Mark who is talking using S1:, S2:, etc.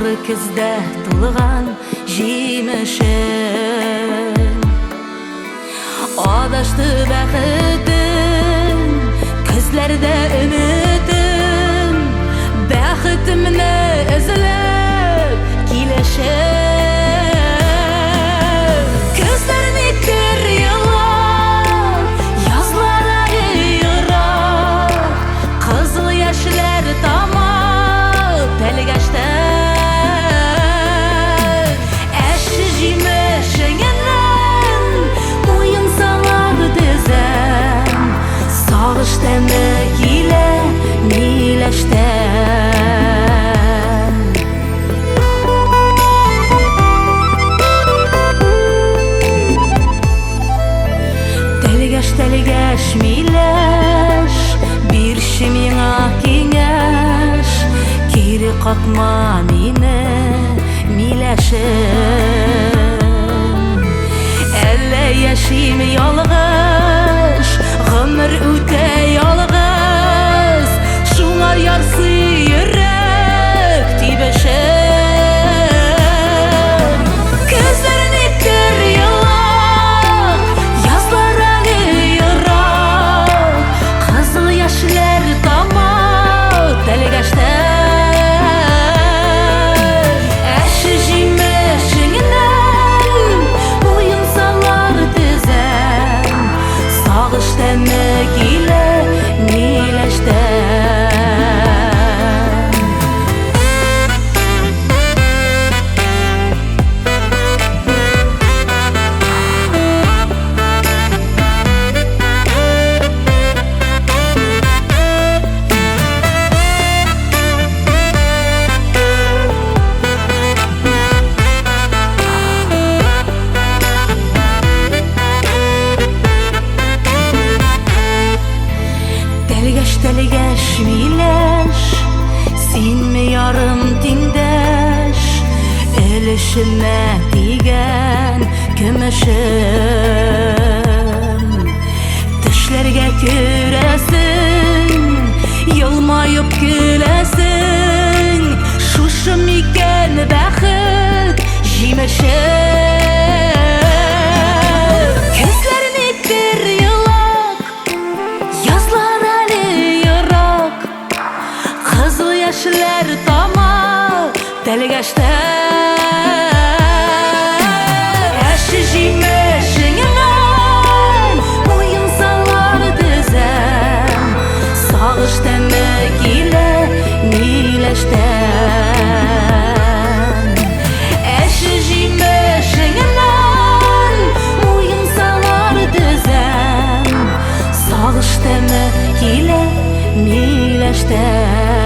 S1: Сары көздә тулган җимешем, адашты бәхетем, күзләрдә өметем, бәхетемне эзләп киләшем. Күзләрне көр еллар, язлары ерак, кызыл яшьләр тама тәлгәштә. Әші җимешеңнән уен салар дезәм, сагыш тәме килә миләштән. Тәлгәш миләш, бирче миңа киңәш, кире какма мине миләшем. Әллә яшим ялгыш, гомер үтә ялгыз, шуңар ярсый йөрәк тибешем. Күзләрне көр еллар, язлары ерак, кызыл яшьләр тама тәлгәштә. Әші җимешеңнән уен салар дезәм, сагыш тәме килә миләштән. Тәлгәш миләш, синме ярым тиңдәш, өлешемә тигән көмешем. Төшләргә күрәсең, елмаеп көләсең, шушы микән бәхет җимешем. Күзләрне көр еллар, язлар әле ерак, кызыл яшьләр тама тәлгәштә. Әші җимешеңнән уен салар дезәм, сагыш тәме килә миләштән. Әші җимешеңнән уен салар дезәм, сагыш тәме килә миләштән.